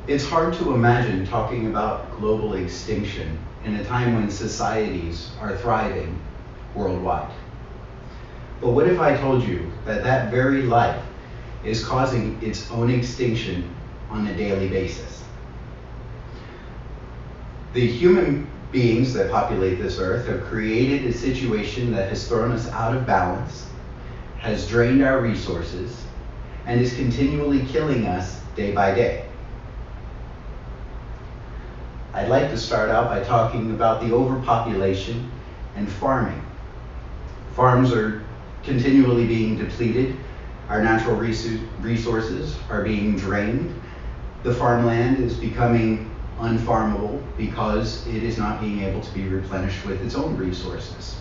It's hard to imagine talking about global extinction in a time when societies are thriving worldwide. But what if I told you that that very life is causing its own extinction on a daily basis? The human beings that populate this earth have created a situation that has thrown us out of balance, has drained our resources, and is continually killing us day by day. I'd like to start out by talking about the overpopulation and farming. Farms are continually being depleted. Our natural resources are being drained. The farmland is becoming unfarmable because it is not being able to be replenished with its own resources.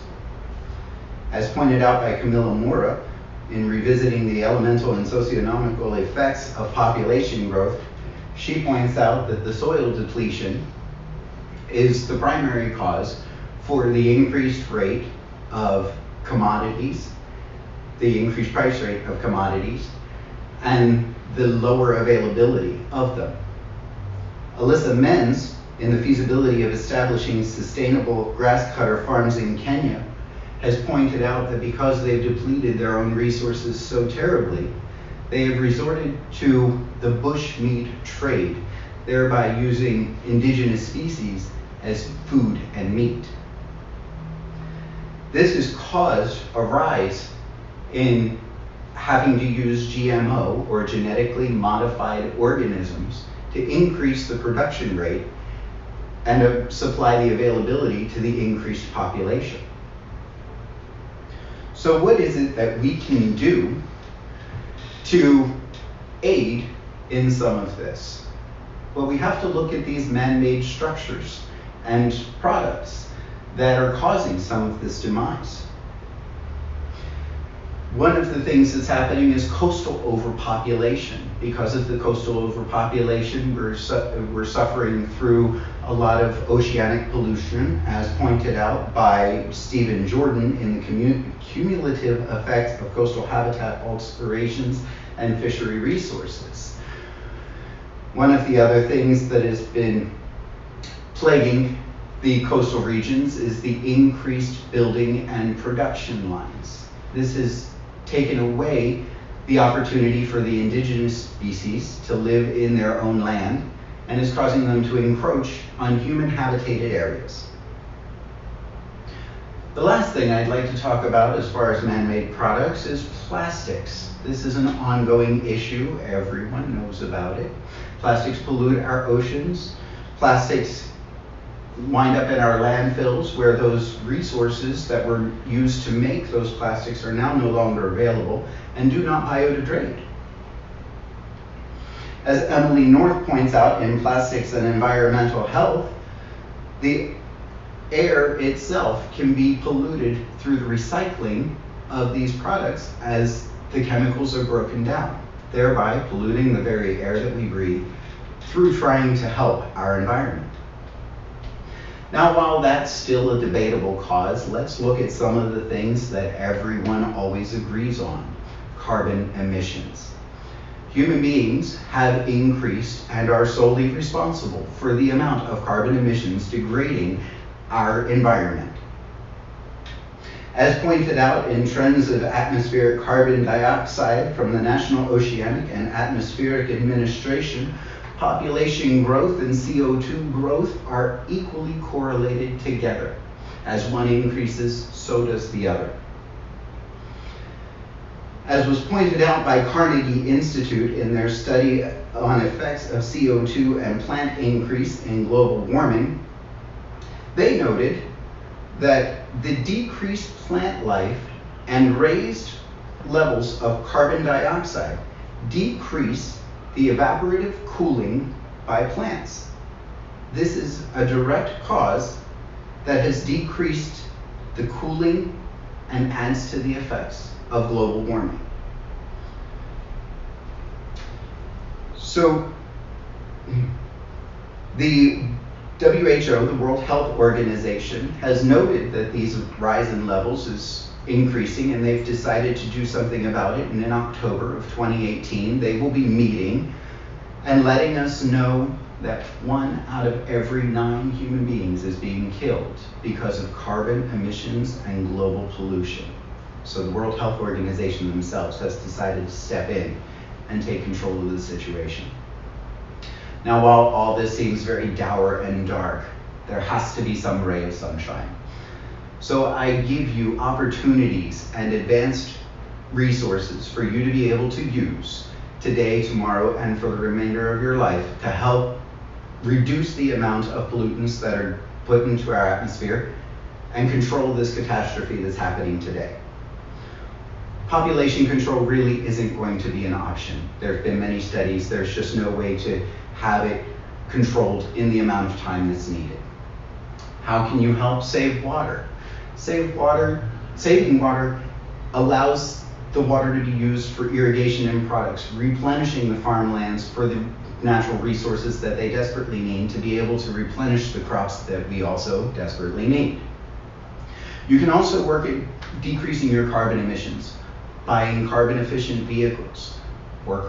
As pointed out by Camilla Mora in revisiting the elemental and socioeconomical effects of population growth, she points out that the soil depletion is the primary cause for the increased rate of commodities, the increased price rate of commodities, and the lower availability of them. Alyssa Menz, in the feasibility of establishing sustainable grass cutter farms in Kenya, has pointed out that because they've depleted their own resources so terribly, they have resorted to the bushmeat trade, thereby using indigenous species as food and meat. This has caused a rise in having to use GMO, or genetically modified organisms, to increase the production rate and to supply the availability to the increased population. So what is it that we can do to aid in some of this? Well, we have to look at these man-made structures and products that are causing some of this demise. One of the things that's happening is coastal overpopulation. Because of the coastal overpopulation, we're suffering through a lot of oceanic pollution, as pointed out by Stephen Jordan in the cumulative effects of coastal habitat alterations and fishery resources. One of the other things that has been plaguing the coastal regions is the increased building and production lines. This has taken away the opportunity for the indigenous species to live in their own land and is causing them to encroach on human habitated areas. The last thing I'd like to talk about as far as man-made products is plastics. This is an ongoing issue. Everyone knows about it. Plastics pollute our oceans. Plastics wind up in our landfills, where those resources that were used to make those plastics are now no longer available and do not biodegrade. As Emily North points out in Plastics and Environmental Health, the air itself can be polluted through the recycling of these products as the chemicals are broken down, thereby polluting the very air that we breathe through trying to help our environment. Now, while that's still a debatable cause, let's look at some of the things that everyone always agrees on: carbon emissions. Human beings have increased and are solely responsible for the amount of carbon emissions degrading our environment. As pointed out in Trends of Atmospheric Carbon Dioxide from the National Oceanic and Atmospheric Administration, population growth and CO2 growth are equally correlated together. As one increases, so does the other. As was pointed out by Carnegie Institute in their study on effects of CO2 and plant increase in global warming, they noted that the decreased plant life and raised levels of carbon dioxide decrease the evaporative cooling by plants. This is a direct cause that has decreased the cooling and adds to the effects of global warming. So the WHO, the World Health Organization, has noted that these rise in levels is increasing, and they've decided to do something about it. And in October of 2018, they will be meeting and letting us know that 1 out of every 9 human beings is being killed because of carbon emissions and global pollution. So the World Health Organization themselves has decided to step in and take control of the situation. Now, while all this seems very dour and dark, there has to be some ray of sunshine. So I give you opportunities and advanced resources for you to be able to use today, tomorrow, and for the remainder of your life to help reduce the amount of pollutants that are put into our atmosphere and control this catastrophe that's happening today. Population control really isn't going to be an option. There have been many studies. There's just no way to have it controlled in the amount of time that's needed. How can you help save water? Saving water allows the water to be used for irrigation and products, replenishing the farmlands for the natural resources that they desperately need to be able to replenish the crops that we also desperately need. You can also work at decreasing your carbon emissions, buying carbon efficient vehicles or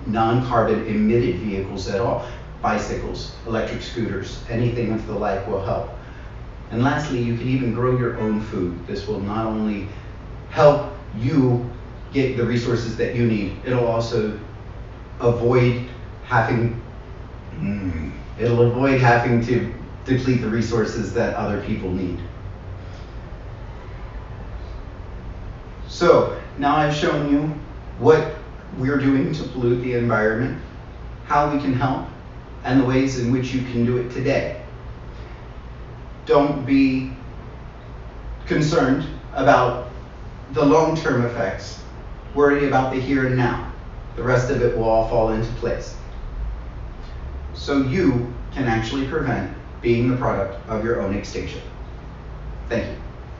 non-carbon emitted vehicles at all. Bicycles, electric scooters, anything of the like will help. And lastly, you can even grow your own food. This will not only help you get the resources that you need, it'll also avoid having to deplete the resources that other people need. So now I've shown you what we're doing to pollute the environment, how we can help, and the ways in which you can do it today. Don't be concerned about the long-term effects. Worry about the here and now. The rest of it will all fall into place. So you can actually prevent being the product of your own extinction. Thank you.